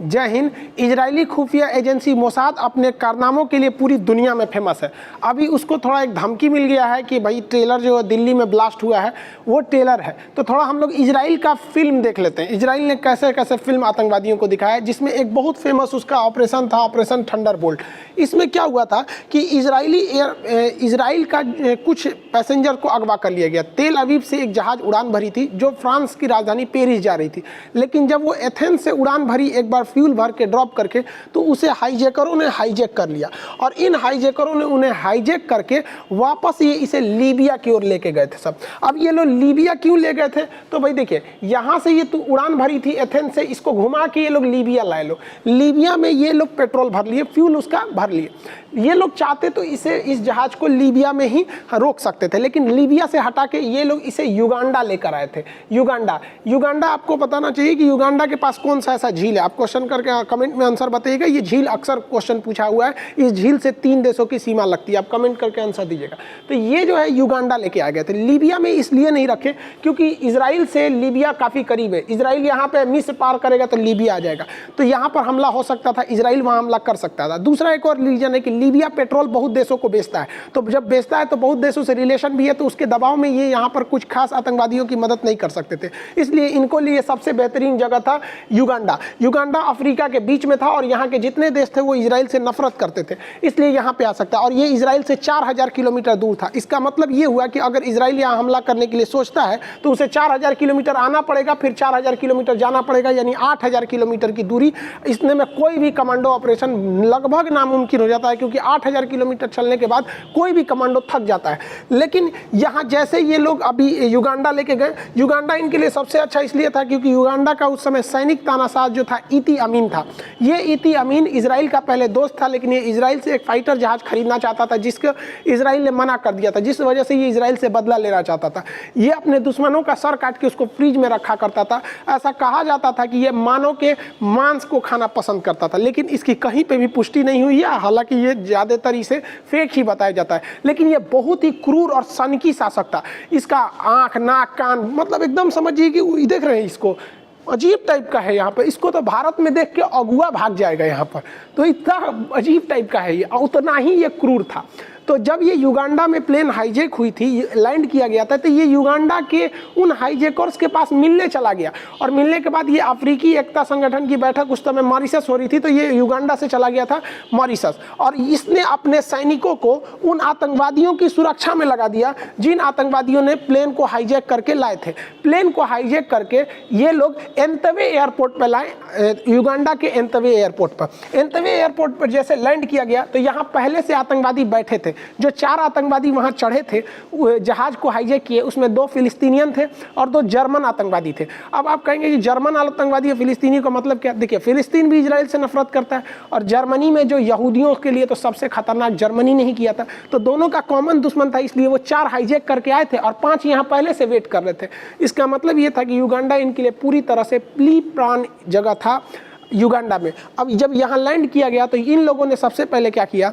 जय हिंद। इजरायली खुफिया agency Mossad अपने कारनामों के लिए पूरी दुनिया में फेमस है। अभी उसको थोड़ा एक धमकी मिल गया है कि भाई ट्रेलर जो दिल्ली में ब्लास्ट हुआ है वो ट्रेलर है। तो थोड़ा हम लोग इजराइल का फिल्म देख लेते हैं। इजराइल ने कैसे कैसे फिल्म आतंकवादियों को दिखाया, जिसमें एक बहुत फेमस उसका ऑपरेशन था, ऑपरेशन थंडरबोल्ट। इसमें क्या हुआ था कि इजराइल का कुछ पैसेंजर को अगवा कर लिया गया। तेल अवीव से एक जहाज उड़ान भरी थी जो फ्रांस की राजधानी पेरिस जा रही थी, लेकिन जब वो एथेंस से उड़ान भरी एक बार फ्यूल भर के ड्रॉप करके, तो उसे हाईजैकरों ने हाईजैक कर लिया और इन हाईजैकरों ने उन्हें हाईजैक करके वापस ये इसे लीबिया की ओर लेके गए थे सब। अब ये लोग लीबिया क्यों ले गए थे? तो भाई देखिए, यहाँ से ये उड़ान भरी थी एथेंस से, इसको घुमा के ये लोग लीबिया लाए। लोग लीबिया में ये लोग पेट्रोल भर लिए, फ्यूल उसका भर लिए। ये लोग चाहते तो इस जहाज को लीबिया में ही रोक सकते थे, लेकिन लीबिया से हटा के ये लोग इसे युगांडा लेकर आए थे। युगांडा आपको बताना चाहिए कि युगांडा के पास कौन सा ऐसा झील है। आप क्वेश्चन करके कमेंट में आंसर बताइएगा। ये झील अक्सर क्वेश्चन पूछा हुआ है। इस झील से 3 देशों की सीमा लगती है। आप कमेंट करके आंसर दीजिएगा। तो ये जो है युगांडा लेके आ गए थे। लीबिया में इसलिए नहीं रखे क्योंकि इजराइल से लीबिया काफ़ी करीब है। इजराइल यहाँ पे मिस्र पार करेगा तो लीबिया आ जाएगा, तो यहाँ पर हमला हो सकता था, इजराइल वहाँ हमला कर सकता था। दूसरा एक और रीजन है कि लीबिया पेट्रोल बहुत देशों को बेचता है, तो जब बेचता है तो बहुत देशों से रिलेशन भी है, तो उसके दबाव में ये यहाँ पर कुछ खास आतंकवादियों की मदद नहीं कर सकते थे। इसलिए इनको लिए सबसे बेहतरीन जगह था युगांडा अफ्रीका के बीच में था और यहाँ के जितने देश थे वो इजराइल से नफरत करते थे, इसलिए यहाँ पे आ सकता है। और ये इजराइल से 4000 किलोमीटर दूर था। इसका मतलब ये हुआ कि अगर इजराइल यहाँ हमला करने के लिए सोचता है तो उसे 4000 किलोमीटर आना पड़ेगा, फिर 4000 किलोमीटर जाना पड़ेगा, यानी 8000 किलोमीटर की दूरी। इसने में कोई भी कमांडो ऑपरेशन लगभग नामुमकिन हो जाता है, क्योंकि 8000 किलोमीटर चलने के बाद कोई भी कमांडो थक जाता है। लेकिन यहाँ जैसे ये लोग अभी युगांडा लेके गए, युगांडा इनके लिए सबसे अच्छा इसलिए था क्योंकि युगांडा का उस समय सैनिक तानाशाह जो था इती अमीन था। ये इती अमीन इजराइल का पहले दोस्त था, लेकिन ये इजराइल से एक फाइटर जहाज खरीदना चाहता था, जिसको इजराइल ने मना कर दिया था, जिस वजह से ये इजराइल से बदला लेना चाहता था। ये अपने दुश्मनों का सर काट के उसको फ्रीज में रखा करता था। ऐसा कहा जाता था कि ये मानव के मांस को खाना पसंद करता था, लेकिन इसकी कहीं पे भी पुष्टि नहीं हुई है। हालांकि ये ज़्यादातर इसे फेक ही बताया जाता है, लेकिन ये बहुत ही क्रूर और सनकी शासक था। इसका आँख, नाक, कान, मतलब एकदम समझिए कि देख रहे हैं इसको, अजीब टाइप का है। यहाँ पर इसको तो भारत में देख के अगुआ भाग जाएगा यहाँ पर, तो इतना अजीब टाइप का है ये, उतना ही ये क्रूर था। तो जब ये युगांडा में प्लेन हाईजैक हुई थी, लैंड किया गया था, तो ये युगांडा के उन हाईजैकर्स के पास मिलने चला गया और मिलने के बाद ये अफ्रीकी एकता संगठन की बैठक उस समय मॉरिशस हो रही थी, तो ये युगांडा से चला गया था मॉरिशस और इसने अपने सैनिकों को उन आतंकवादियों की सुरक्षा में लगा दिया जिन आतंकवादियों ने प्लेन को हाईजैक करके लाए थे। प्लेन को हाईजैक करके ये लोग एंतवे एयरपोर्ट पर लाए, युगांडा के एंतवे एयरपोर्ट पर। एंतवे एयरपोर्ट पर जैसे लैंड किया गया तो यहाँ पहले से आतंकवादी बैठे थे। जो 4 आतंकवादी वहां चढ़े थे, जहाज को हाईजैक किए, उसमें 2 फिलिस्तीनियन थे और 2 जर्मन आतंकवादी थे। अब आप कहेंगे कि जर्मन आतंकवादी और फिलिस्तीनी का मतलब क्या? देखिए, फिलिस्तीन भी इजराइल से नफरत करता है और जर्मनी में जो यहूदियों के लिए तो सबसे खतरनाक जर्मनी ने ही किया था, तो दोनों का कॉमन दुश्मन था। इसलिए वो 4 हाईजैक करके आए थे और 5 यहाँ पहले से वेट कर रहे थे। इसका मतलब ये था कि युगांडा इनके लिए पूरी तरह से प्ली प्राण जगह था युगांडा में। अब जब यहाँ लैंड किया गया तो इन लोगों ने सबसे पहले क्या किया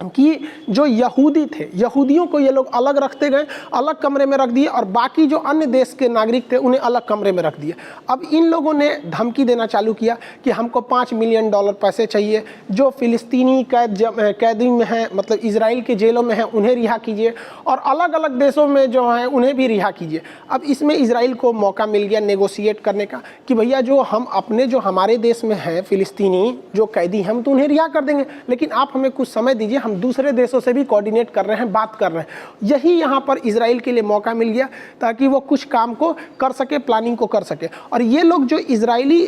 कि जो यहूदी थे, यहूदियों को ये लोग अलग रखते गए, अलग कमरे में रख दिए और बाकी जो अन्य देश के नागरिक थे उन्हें अलग कमरे में रख दिए। अब इन लोगों ने धमकी देना चालू किया कि हमको $5 मिलियन पैसे चाहिए, जो फिलिस्तीनी कैदी में हैं, मतलब इजराइल के जेलों में हैं, उन्हें रिहा कीजिए और अलग अलग देशों में जो हैं उन्हें भी रिहा कीजिए। अब इसमें इजराइल को मौका मिल गया नेगोशिएट करने का कि भैया जो हमारे देश में हैं फिलिस्तीनी जो कैदी हैं, हम तो उन्हें रिहा कर देंगे, लेकिन आप हमें कुछ समय दीजिए, हम दूसरे देशों से भी कोऑर्डिनेट कर रहे हैं, बात कर रहे हैं। यही यहाँ पर इजराइल के लिए मौका मिल गया ताकि वो कुछ काम को कर सके, प्लानिंग को कर सके। और ये लोग जो इजरायली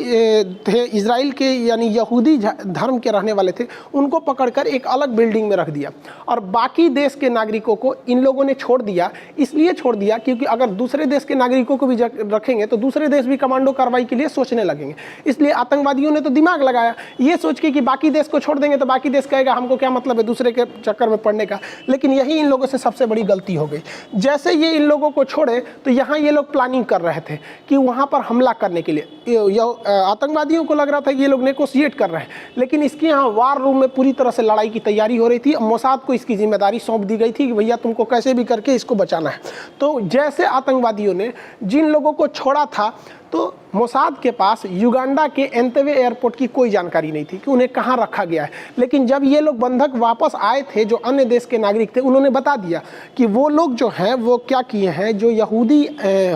थे, इजराइल के यानी यहूदी धर्म के रहने वाले थे, उनको पकड़कर एक अलग बिल्डिंग में रख दिया और बाकी देश के नागरिकों को इन लोगों ने छोड़ दिया। इसलिए छोड़ दिया क्योंकि अगर दूसरे देश के नागरिकों को भी रखेंगे तो दूसरे देश भी कमांडो कार्रवाई के लिए सोचने लगेंगे। इसलिए आतंकवादियों ने तो दिमाग लगाया ये सोच के कि बाकी देश को छोड़ देंगे तो बाकी देश कहेगा हमको क्या मतलब है दूसरे के चक्कर में पड़ने का। लेकिन यही इन लोगों से सबसे बड़ी गलती हो गई। जैसे ये इन लोगों को छोड़े तो यहाँ ये लोग प्लानिंग कर रहे थे कि वहाँ पर हमला करने के लिए। आतंकवादियों को लग रहा था कि ये लोग नेगोशिएट कर रहे हैं, लेकिन इसके यहाँ वार रूम में पूरी तरह से लड़ाई की तैयारी हो रही थी। मोसाद को इसकी जिम्मेदारी सौंप दी गई थी कि भैया तुमको कैसे भी करके इसको बचाना है। तो जैसे आतंकवादियों ने जिन लोगों को छोड़ा था तो मोसाद के पास युगांडा के एंतेवे एयरपोर्ट की कोई जानकारी नहीं थी कि उन्हें कहाँ रखा गया है। लेकिन जब ये लोग बंधक वापस आए थे, जो अन्य देश के नागरिक थे, उन्होंने बता दिया कि वो लोग जो हैं वो क्या किए हैं, जो यहूदी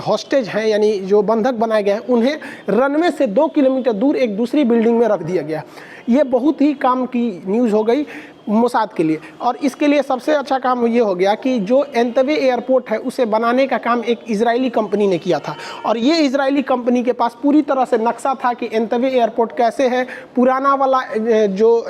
हॉस्टेज हैं यानी जो बंधक बनाए गए हैं, उन्हें रनवे से 2 किलोमीटर दूर एक दूसरी बिल्डिंग में रख दिया गया। ये बहुत ही काम की न्यूज़ हो गई मोसाद के लिए। और इसके लिए सबसे अच्छा काम ये हो गया कि जो एंतेवे एयरपोर्ट है उसे बनाने का काम एक इजरायली कंपनी ने किया था। और ये इजरायली कंपनी के पास पूरी तरह से नक्शा था कि एंतेवे एयरपोर्ट कैसे है, पुराना वाला जो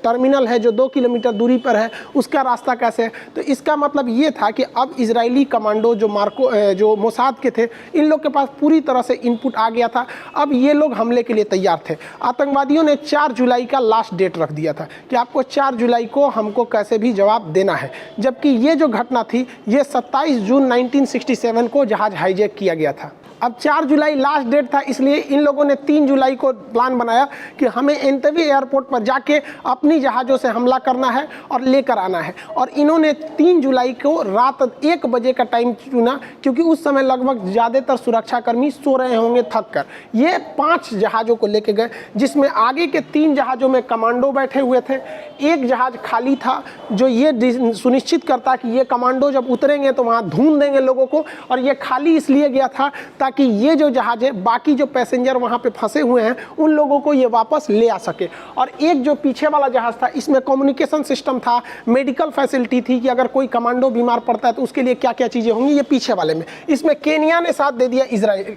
टर्मिनल है जो 2 किलोमीटर दूरी पर है उसका रास्ता कैसे है। तो इसका मतलब ये था कि अब इजरायली कमांडो जो मोसाद के थे, इन लोग के पास पूरी तरह से इनपुट आ गया था। अब ये लोग हमले के लिए तैयार थे। आतंकवादियों ने 4 जुलाई का लास्ट डेट रख दिया था कि आपको 4 जुलाई को हमको कैसे भी जवाब देना है। जबकि ये जो घटना थी ये 27 जून 1967 को जहाज हाईजैक किया गया था। अब 4 जुलाई लास्ट डेट था, इसलिए इन लोगों ने 3 जुलाई को प्लान बनाया कि हमें एंतेवे एयरपोर्ट पर जाके अपनी जहाज़ों से हमला करना है और लेकर आना है। और इन्होंने 3 जुलाई को रात 1 बजे का टाइम चुना, क्योंकि उस समय लगभग ज़्यादातर सुरक्षाकर्मी सो रहे होंगे थक कर। ये 5 जहाज़ों को लेके गए, जिसमें आगे के 3 जहाज़ों में कमांडो बैठे हुए थे। एक जहाज़ खाली था जो ये सुनिश्चित करता कि ये कमांडो जब उतरेंगे तो वहाँ ढूंढ देंगे लोगों को। और ये खाली इसलिए गया था कि ये जो जहाज है, बाकी जो पैसेंजर वहाँ पे फंसे हुए हैं उन लोगों को ये वापस ले आ सके। और एक जो पीछे वाला जहाज था, इसमें कम्युनिकेशन सिस्टम था, मेडिकल फैसिलिटी थी कि अगर कोई कमांडो बीमार पड़ता है तो उसके लिए क्या क्या चीज़ें होंगी, ये पीछे वाले में। इसमें केनिया ने साथ दे दिया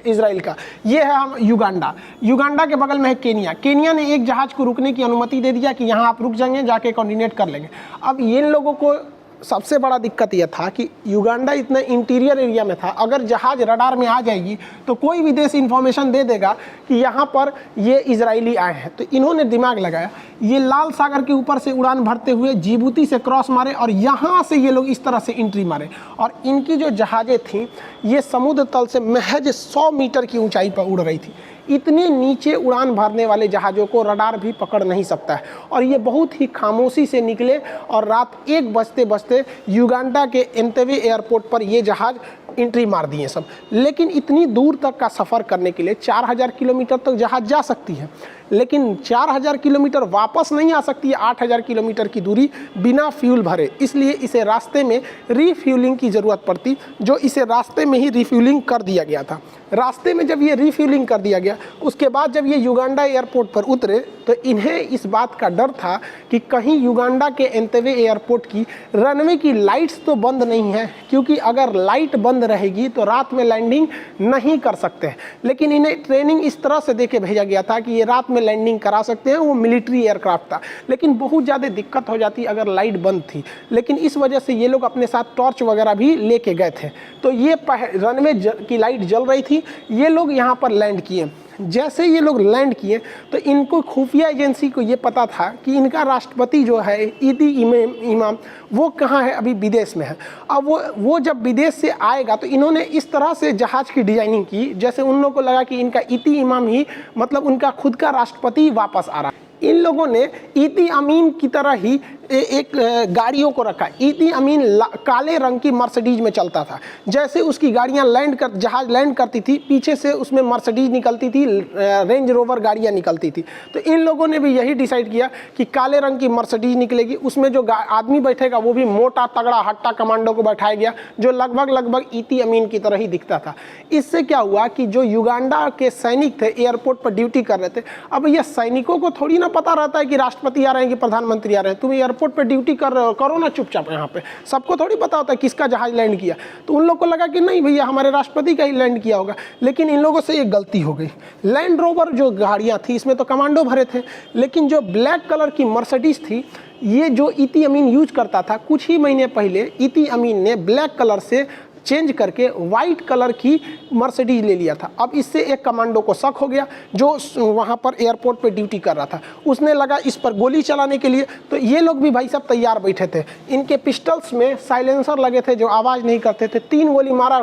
इजराइल का। ये है हम युगांडा के बगल में है केनिया ने एक जहाज को रुकने की अनुमति दे दिया कि यहाँ आप रुक जाएंगे, जाके कोऑर्डिनेट कर लेंगे। अब इन लोगों को सबसे बड़ा दिक्कत यह था कि युगांडा इतना इंटीरियर एरिया में था, अगर जहाज रडार में आ जाएगी तो कोई भी देश इंफॉर्मेशन दे देगा कि यहाँ पर ये इजरायली आए हैं। तो इन्होंने दिमाग लगाया, ये लाल सागर के ऊपर से उड़ान भरते हुए जिबूती से क्रॉस मारे और यहाँ से ये लोग इस तरह से एंट्री मारे। और इनकी जो जहाज़ें थीं ये समुद्र तल से महज 100 मीटर की ऊंचाई पर उड़ रही थी। इतने नीचे उड़ान भरने वाले जहाज़ों को रडार भी पकड़ नहीं सकता है। और ये बहुत ही खामोशी से निकले और रात 1 बजते बजते युगांडा के एंतेवे एयरपोर्ट पर ये जहाज़ एंट्री मार दिए सब। लेकिन इतनी दूर तक का सफ़र करने के लिए 4000 किलोमीटर तक जहाज़ जा सकती है, लेकिन 4000 किलोमीटर वापस नहीं आ सकती है 8000 किलोमीटर की दूरी बिना फ्यूल भरे। इसलिए इसे रास्ते में रीफ्यूलिंग की ज़रूरत पड़ती, जो इसे रास्ते में ही रीफ्यूलिंग कर दिया गया था। रास्ते में जब ये रीफ्यूलिंग कर दिया गया, उसके बाद जब ये युगांडा एयरपोर्ट पर उतरे तो इन्हें इस बात का डर था कि कहीं युगांडा के एंतेवे एयरपोर्ट की रनवे की लाइट्स तो बंद नहीं है, क्योंकि अगर लाइट बंद रहेगी तो रात में लैंडिंग नहीं कर सकते हैं। लेकिन इन्हें ट्रेनिंग इस तरह से देके भेजा गया था कि ये रात में लैंडिंग करा सकते हैं, वो मिलिट्री एयरक्राफ्ट था। लेकिन बहुत ज़्यादा दिक्कत हो जाती अगर लाइट बंद थी। लेकिन इस वजह से ये लोग अपने साथ टॉर्च वगैरह भी लेके गए थे। तो ये रनवे की लाइट जल रही थी, ये लोग यहाँ पर लैंड किए। जैसे ये लोग लैंड किए तो इनको खुफिया एजेंसी को ये पता था कि इनका राष्ट्रपति जो है ईदी इमाम वो कहाँ है, अभी विदेश में है। अब वो जब विदेश से आएगा तो इन्होंने इस तरह से जहाज़ की डिज़ाइनिंग की जैसे उन लोगों को लगा कि इनका ईदी इमाम ही मतलब उनका खुद का राष्ट्रपति वापस आ रहा है। इन लोगों ने ईदी अमीन की तरह ही एक गाड़ियों को रखा। ईदी अमीन काले रंग की मर्सिडीज में चलता था। जैसे उसकी गाड़ियां जहाज लैंड करती थी, पीछे से उसमें मर्सिडीज निकलती थी, रेंज रोवर गाड़ियां निकलती थी। तो इन लोगों ने भी यही डिसाइड किया कि काले रंग की मर्सिडीज निकलेगी, उसमें जो आदमी बैठेगा वो भी मोटा तगड़ा हट्टा कमांडो को बैठाया गया जो लगभग ईदी अमीन की तरह ही दिखता था। इससे क्या हुआ कि जो युगांडा के सैनिक थे एयरपोर्ट पर ड्यूटी कर रहे थे, अब ये सैनिकों को थोड़ी ना पता रहता है कि राष्ट्रपति आ रहे हैं कि प्रधानमंत्री आ रहे हैं। तुम एयरपोर्ट पे ड्यूटी कर रहे हो, करो ना चुपचाप। यहाँ पे सबको थोड़ी पता होता है किसका जहाज लैंड किया। तो उन लोग को लगा कि नहीं भैया हमारे राष्ट्रपति का ही लैंड किया होगा। लेकिन इन लोगों से एक गलती हो गई। लैंड रोवर जो गाड़ियाँ थी इसमें तो कमांडो भरे थे, लेकिन जो ब्लैक कलर की मर्सिडीज थी ये जो ईदी अमीन यूज करता था, कुछ ही महीने पहले ईदी अमीन ने ब्लैक कलर से चेंज करके वाइट कलर की मर्सिडीज ले लिया था। अब इससे एक कमांडो को शक हो गया जो वहाँ पर एयरपोर्ट पे ड्यूटी कर रहा था, उसने लगा इस पर गोली चलाने के लिए। तो ये लोग भी भाई साहब तैयार बैठे थे, इनके पिस्टल्स में साइलेंसर लगे थे जो आवाज़ नहीं करते थे। 3 गोली मारा,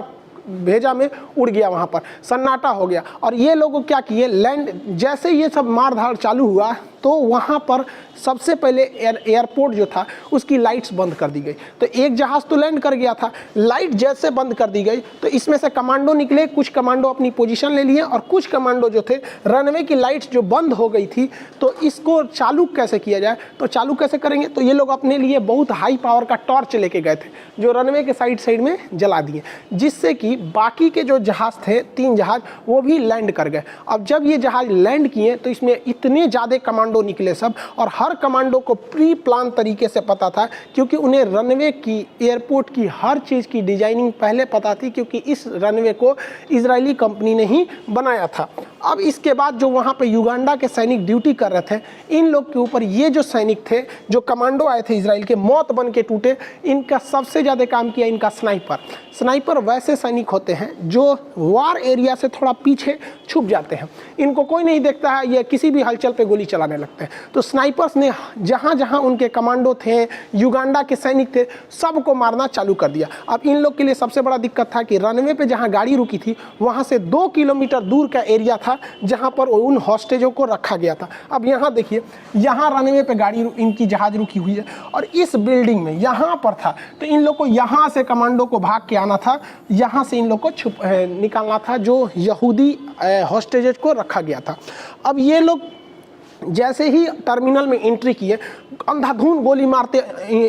भेजा में उड़ गया, वहाँ पर सन्नाटा हो गया। और ये लोग क्या किए, लैंड जैसे ये सब मार धाड़ चालू हुआ तो वहाँ पर सबसे पहले एयरपोर्ट जो था उसकी लाइट्स बंद कर दी गई। तो एक जहाज़ तो लैंड कर गया था, लाइट जैसे बंद कर दी गई तो इसमें से कमांडो निकले, कुछ कमांडो अपनी पोजीशन ले लिए और कुछ कमांडो जो थे, रनवे की लाइट्स जो बंद हो गई थी तो इसको चालू कैसे किया जाए, तो चालू कैसे करेंगे, तो ये लोग अपने लिए बहुत हाई पावर का टॉर्च लेके गए थे जो रनवे के साइड में जला दिए, जिससे कि बाकी के जो जहाज़ थे 3 जहाज़ वो भी लैंड कर गए। अब जब ये जहाज़ लैंड किए तो इसमें इतने ज़्यादा कमांडो निकले सब, और हर कमांडो को प्री प्लान तरीके से पता था क्योंकि उन्हें रनवे की, एयरपोर्ट की हर चीज़ की डिजाइनिंग पहले पता थी क्योंकि इस रनवे को इजरायली कंपनी ने ही बनाया था। अब इसके बाद जो वहाँ पे युगांडा के सैनिक ड्यूटी कर रहे थे, इन लोग के ऊपर ये जो सैनिक थे, जो कमांडो आए थे इजराइल के, मौत बन के टूटे। इनका सबसे ज़्यादा काम किया इनका स्नाइपर वैसे सैनिक होते हैं जो वार एरिया से थोड़ा पीछे छुप जाते हैं, इनको कोई नहीं देखता है, ये किसी भी हलचल पे गोली चलाने लगते हैं। तो स्नाइपर्स ने जहाँ जहाँ उनके कमांडो थे, युगांडा के सैनिक थे, सबको मारना चालू कर दिया। अब इन लोग के लिए सबसे बड़ा दिक्कत था कि रनवे पे जहाँ गाड़ी रुकी थी वहाँ से 2 किलोमीटर दूर का एरिया था जहाँ पर उन हॉस्टेजों को रखा गया था। अब यहाँ देखिए, यहाँ रनवे पे गाड़ी इनकी जहाज़ रुकी हुई है और इस बिल्डिंग में यहाँ पर था, तो इन लोग को यहाँ से कमांडो को भाग के आना था, यहाँ से इन लोग को निकालना था जो यहूदी हॉस्टेजेस को रखा गया था। अब ये लोग जैसे ही टर्मिनल में एंट्री किए, अंधाधुंध गोली मारते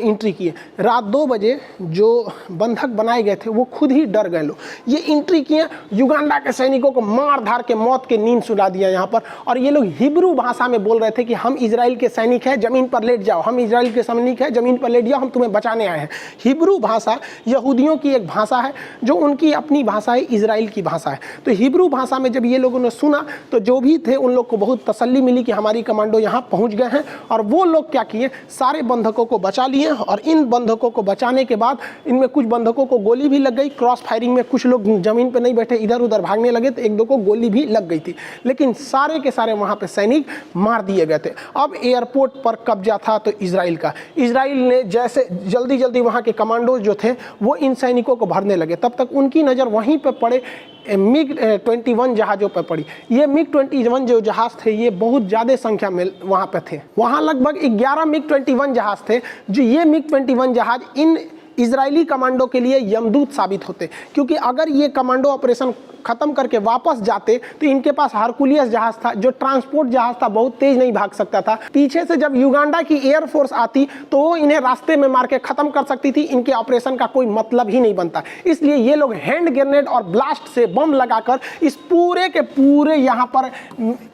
एंट्री किए। रात 2 बजे जो बंधक बनाए गए थे वो खुद ही डर गए लोग, ये एंट्री किए, युगांडा के सैनिकों को मार धार के मौत के नींद सुला दिया यहाँ पर। और ये लोग हिब्रू भाषा में बोल रहे थे कि हम इजराइल के सैनिक हैं, ज़मीन पर लेट जाओ, हम इजराइल के सैनिक हैं, ज़मीन पर लेट जाओ, हम तुम्हें बचाने आए हैं। हिब्रू भाषा यहूदियों की एक भाषा है जो उनकी अपनी भाषा है, इजराइल की भाषा है। तो हिब्रू भाषा में जब ये लोगों ने सुना तो जो भी थे उन लोग को बहुत तसल्ली मिली कि हमारी कमांडो यहाँ पहुँच गए हैं। और वो लोग क्या किए, सारे बंधकों को बचा लिए। और इन बंधकों को बचाने के बाद इनमें कुछ बंधकों को गोली भी लग गई, क्रॉस फायरिंग में कुछ लोग ज़मीन पर नहीं बैठे, इधर उधर भागने लगे तो 1-2 को गोली भी लग गई थी, लेकिन सारे के सारे वहाँ पे सैनिक मार दिए गए थे। अब एयरपोर्ट पर कब्जा था तो इजराइल का, इजराइल ने जैसे जल्दी जल्दी वहाँ के कमांडोज जो थे वो इन सैनिकों को भरने लगे। तब तक उनकी नज़र वहीं पर पड़े MiG-21 जहाज़ों पर पड़ी। ये MiG-21 जो जहाज़ थे ये बहुत ज़्यादा संख्या में वहाँ पे थे, वहाँ लगभग 11 MiG-21 जहाज़ थे। जो ये MiG-21 जहाज़ इन इजरायली कमांडो के लिए यमदूत साबित होते, क्योंकि अगर ये कमांडो ऑपरेशन ख़त्म करके वापस जाते तो इनके पास हरकुलियस जहाज़ था जो ट्रांसपोर्ट जहाज़ था, बहुत तेज नहीं भाग सकता था। पीछे से जब युगांडा की एयरफोर्स आती तो वो इन्हें रास्ते में मार के ख़त्म कर सकती थी, इनके ऑपरेशन का कोई मतलब ही नहीं बनता। इसलिए ये लोग हैंड ग्रेनेड और ब्लास्ट से बम लगाकर इस पूरे के पूरे यहाँ पर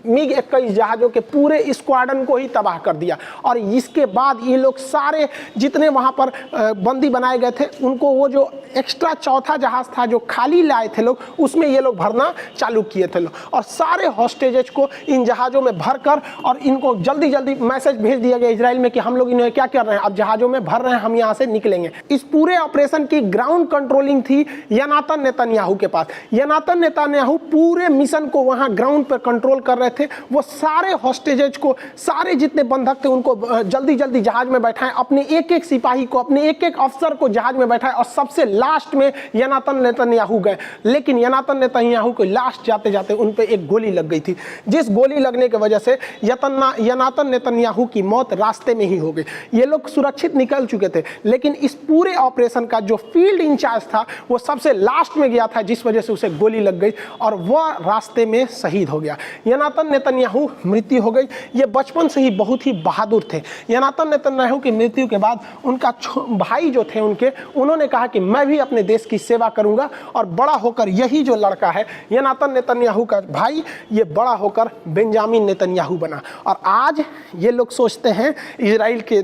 MiG-21 जहाज़ों के पूरे स्क्वाड्रन को ही तबाह कर दिया। और इसके बाद ये लोग सारे जितने वहाँ पर बंदी बनाए गए थे उनको वो जो एक्स्ट्रा चौथा जहाज़ था जो खाली लाए थे लोग, उसमें ये लोग भरना चालू किए थे लोग। और सारे हॉस्टेजेस को इन जहाज़ों में भरकर और इनको जल्दी जल्दी मैसेज भेज दिया गया इजराइल में कि हम लोग इन्हें क्या कर रहे हैं, अब जहाज़ों में भर रहे हैं, हम यहाँ से निकलेंगे। इस पूरे ऑपरेशन की ग्राउंड कंट्रोलिंग थी योनातान नेतन्याहू के पास। योनातान नेतन्याहू पूरे मिशन को वहाँ ग्राउंड पर कंट्रोल कर रहे थे। वो सारे हॉस्टेजेस को, सारे जितने बंधक थे उनको जल्दी जल्दी जहाज़ में बैठाएं, अपने एक एक सिपाही को, अपने एक एक अफसर को जहाज़ में बैठाएं। और सबसे लास्ट में योनातान नेतन्याहू गए, लेकिन योनातान नेतन्याहू को लास्ट जाते जाते उन पे एक गोली लग गई थी, जिस गोली लगने की वजह से योनातान नेतन्याहू की मौत रास्ते में ही हो गई। ये लोग सुरक्षित निकल चुके थे, लेकिन इस पूरे ऑपरेशन का जो फील्ड इंचार्ज था वो सबसे लास्ट में गया था, जिस वजह से उसे गोली लग गई और वह रास्ते में शहीद हो गया। योनातान नेतन्याहू मृत्यु हो गई। ये बचपन से ही बहुत ही बहादुर थे। योनातान नेतन्याहू की मृत्यु के बाद उनका भाई जो थे उन्होंने कहा कि मैं भी अपने देश की सेवा करूंगा, और बड़ा होकर यही जो लड़का है योनातान नेतन्याहू का भाई, ये बड़ा होकर बेंजामिन नेतन्याहू बना। और आज ये लोग सोचते हैं इजराइल के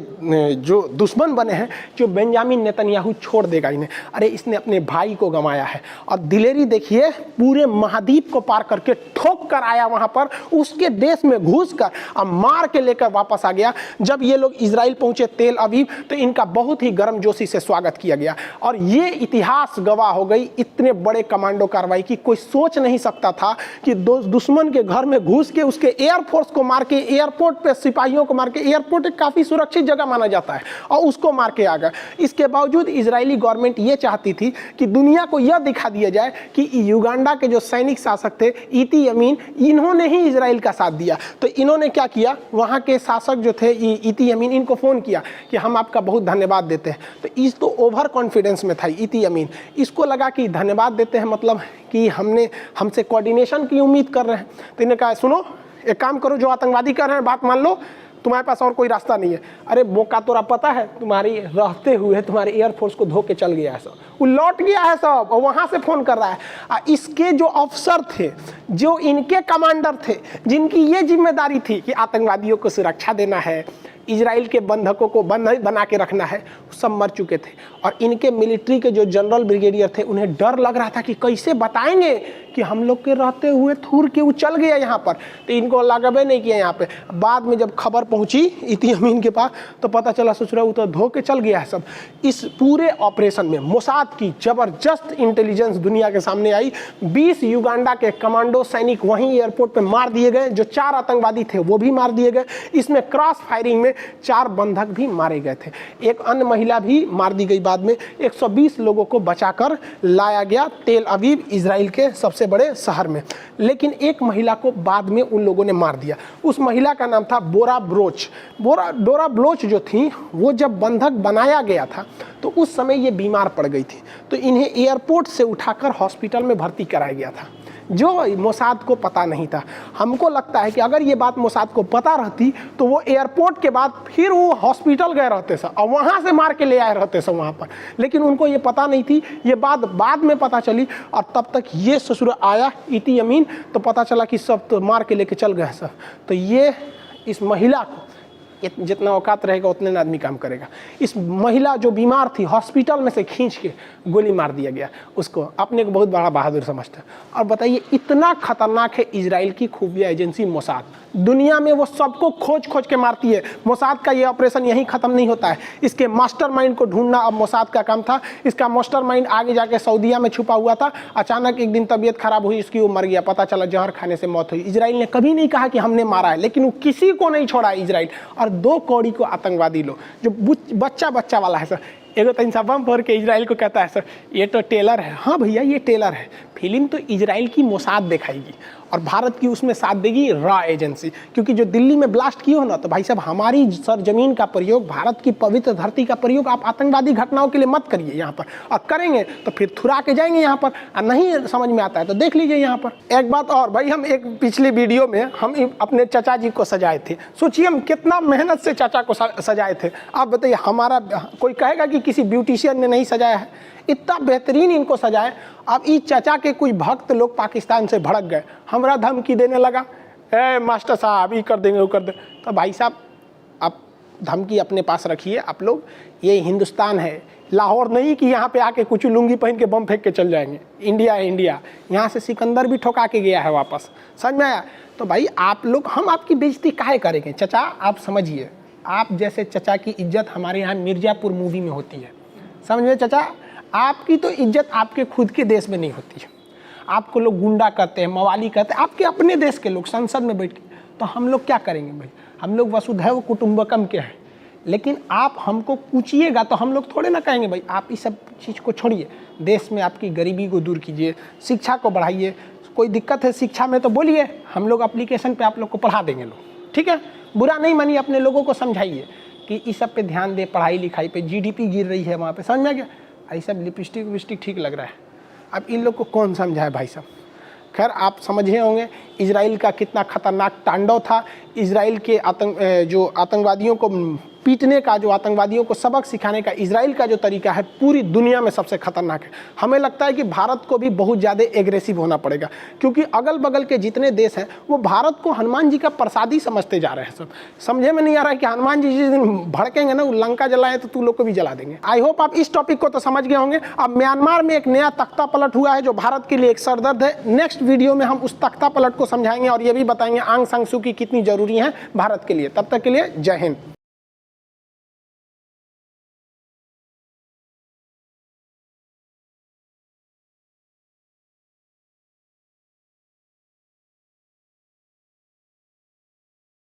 जो दुश्मन बने हैं जो बेंजामिन नेतन्याहू छोड़ देगा इन्हें। अरे इसने अपने भाई को गंवाया है, और दिलेरी देखिए पूरे महाद्वीप को पार करके ठोक कर आया वहां पर, उसके देश में घुस कर और मार के लेकर वापस आ गया। जब ये लोग इजराइल पहुंचे तेल अवीव तो इनका बहुत ही गर्मजोशी से स्वागत किया गया। और ये इतिहास गवाह हो गई, इतने बड़े कमांडो कार्रवाई की कोई सोच नहीं सकता था कि दुश्मन के घर में घुस के उसके एयरफोर्स को मार के, एयरपोर्ट पे सिपाहियों को मार के, एयरपोर्ट एक काफ़ी सुरक्षित जगह माना जाता है, और उसको मार के आ गए। इसके बावजूद इजरायली गवर्नमेंट ये चाहती थी कि दुनिया को यह दिखा दिया जाए कि युगांडा के जो सैनिक शासक थे इती अमीन, इन्होंने ही इजराइल का साथ दिया। तो इन्होंने क्या किया, वहाँ के शासक जो थे इती अमीन, इनको फ़ोन किया कि हम आपका बहुत धन्यवाद देते हैं। तो इस तो ओवर कॉन्फिडेंस में था इती अमीन, इसको लगा कि धन्यवाद देते हैं मतलब कि हमसे कोऑर्डिनेशन की उम्मीद कर रहे हैं। तो इन्होंने कहा सुनो, एक काम करो, जो आतंकवादी कर रहे हैं बात मान लो, तुम्हारे पास और कोई रास्ता नहीं है। अरे मौका तोरा पता है, तुम्हारी रहते हुए तुम्हारे एयरफोर्स को धो के चल गया है सब, वो लौट गया है सब, और वहाँ से फ़ोन कर रहा है। इसके जो अफसर थे, जो इनके कमांडर थे, जिनकी ये जिम्मेदारी थी कि आतंकवादियों को सुरक्षा देना है, इजराइल के बंधकों को बंधक बना के रखना है, सब मर चुके थे। और इनके मिलिट्री के जो जनरल ब्रिगेडियर थे, उन्हें डर लग रहा था कि कैसे बताएंगे कि हम लोग के रहते हुए थूर के वो चल गया यहाँ पर। तो इनको लगबे नहीं किया यहाँ पे। बाद में जब खबर पहुँची इती अमीन के पास तो पता चला ससुरा वो तो धो के चल गया है सब। इस पूरे ऑपरेशन में मोसाद की ज़बरदस्त इंटेलिजेंस दुनिया के सामने आई। 20 युगांडा के कमांडो सैनिक वहीं एयरपोर्ट पर मार दिए गए, जो 4 आतंकवादी थे वो भी मार दिए गए। इसमें क्रॉस फायरिंग में 4 बंधक भी मारे गए थे, एक अन्य महिला भी मार दी गई। बाद में 120 लोगों को बचाकर लाया गया तेल अवीव, इजराइल के सबसे बड़े शहर में। लेकिन एक महिला को बाद में उन लोगों ने मार दिया। उस महिला का नाम था बोरा ब्रोच। डोरा ब्रोच जो थी, वो जब बंधक बनाया गया था तो उस समय ये बीमार पड़ गई थी, तो इन्हें एयरपोर्ट से उठाकर हॉस्पिटल में भर्ती कराया गया था, जो मोसाद को पता नहीं था। हमको लगता है कि अगर ये बात मोसाद को पता रहती तो वो एयरपोर्ट के बाद फिर वो हॉस्पिटल गए रहते सर, और वहाँ से मार के ले आए रहते सर वहाँ पर। लेकिन उनको ये पता नहीं थी, ये बात बाद में पता चली। और तब तक ये ससुर आया इती अमीन, तो पता चला कि सब तो मार के लेके चल गए सर। तो ये इस महिला को जितना औकात रहेगा उतने आदमी काम करेगा। इस महिला जो बीमार थी, हॉस्पिटल में से खींच के गोली मार दिया गया उसको। अपने को बहुत बड़ा बहादुर समझता है। और बताइए, इतना खतरनाक है इजराइल की खुफिया एजेंसी मोसाद। दुनिया में वो सबको खोज खोज के मारती है। मोसाद का ये ऑपरेशन यहीं ख़त्म नहीं होता है, इसके मास्टरमाइंड को ढूंढना अब मोसाद का काम था। इसका मास्टरमाइंड आगे जाके सऊदीया में छुपा हुआ था। अचानक एक दिन तबीयत खराब हुई इसकी, वो मर गया, पता चला जहर खाने से मौत हुई। इजराइल ने कभी नहीं कहा कि हमने मारा है, लेकिन वो किसी को नहीं छोड़ा इजराइल। और 2 कौड़ी को आतंकवादी लोग, जो बच्चा वाला है सर, एगो तीन सा बम फोड़ के इजराइल को कहता है सर ये तो टेलर है। हाँ भैया, ये टेलर है। फिल्म तो इजराइल की मोसाद दिखाएगी और भारत की उसमें साथ देगी रॉ एजेंसी। क्योंकि जो दिल्ली में ब्लास्ट किए हो ना, तो भाई साहब हमारी सरजमीन का प्रयोग, भारत की पवित्र धरती का प्रयोग आप आतंकवादी घटनाओं के लिए मत करिए यहाँ पर। और करेंगे तो फिर थुरा के जाएंगे यहाँ पर, और नहीं समझ में आता है तो देख लीजिए यहाँ पर। एक बात और भाई, हम एक पिछली वीडियो में हम अपने चाचा जी को सजाए थे। सोचिए हम कितना मेहनत से चाचा को सजाए थे। आप बताइए, हमारा कोई कहेगा कि किसी ब्यूटिशियन ने नहीं सजाया है? इतना बेहतरीन इनको सजाए। अब इस चाचा के कुछ भक्त लोग पाकिस्तान से भड़क गए, हमरा धमकी देने लगा, ए मास्टर साहब ये कर देंगे वो कर देंगे। तो भाई साहब, आप धमकी अपने पास रखिए। आप लोग, ये हिंदुस्तान है, लाहौर नहीं कि यहाँ पे आके कुछ लुंगी पहन के बम फेंक के चल जाएंगे। इंडिया है इंडिया, यहाँ से सिकंदर भी ठोका के गया है वापस, समझ में आया? तो भाई आप लोग, हम आपकी बेइज्जती काहे करेंगे? चाचा आप समझिए, आप जैसे चाचा की इज्जत हमारे यहाँ मिर्ज़ापुर मूवी में होती है, समझ में चाचा? आपकी तो इज्जत आपके खुद के देश में नहीं होती है। आपको लोग गुंडा कहते हैं, मवाली कहते हैं, आपके अपने देश के लोग संसद में बैठ के। तो हम लोग क्या करेंगे भाई? हम लोग वसुधैव कुटुंबकम के हैं। लेकिन आप हमको पूछिएगा तो हम लोग थोड़े ना कहेंगे भाई आप इस सब चीज़ को छोड़िए, देश में आपकी गरीबी को दूर कीजिए, शिक्षा को बढ़ाइए। कोई दिक्कत है शिक्षा में तो बोलिए, हम लोग एप्लीकेशन पे आप लोग को पढ़ा देंगे लोग, ठीक है? बुरा नहीं मानिए, अपने लोगों को समझाइए कि इस सब पे ध्यान दे, पढ़ाई लिखाई पे। जीडीपी गिर रही है वहाँ पे, समझ में आ गया? ये सब लिपस्टिक विपस्टिक ठीक लग रहा है। अब इन लोग को कौन समझाए भाई साहब? खैर आप समझे होंगे इजराइल का कितना खतरनाक तांडव था। इजराइल के जो आतंकवादियों को पीटने का, जो आतंकवादियों को सबक सिखाने का इजराइल का जो तरीका है, पूरी दुनिया में सबसे खतरनाक है। हमें लगता है कि भारत को भी बहुत ज़्यादा एग्रेसिव होना पड़ेगा, क्योंकि अगल बगल के जितने देश हैं वो भारत को हनुमान जी का प्रसादी समझते जा रहे हैं। सब समझे में नहीं आ रहा है कि हनुमान जी जिस दिन भड़केंगे ना, वो लंका जलाए तो तू लोग को भी जला देंगे। आई होप आप इस टॉपिक को तो समझ गए होंगे। अब म्यांमार में एक नया तख्ता पलट हुआ है जो भारत के लिए एक सरदर्द है। नेक्स्ट वीडियो में हम उस तख्ता पलट को समझाएंगे और ये भी बताएंगे आंग सान सू की कितनी जरूरी है भारत के लिए। तब तक के लिए जय हिंद।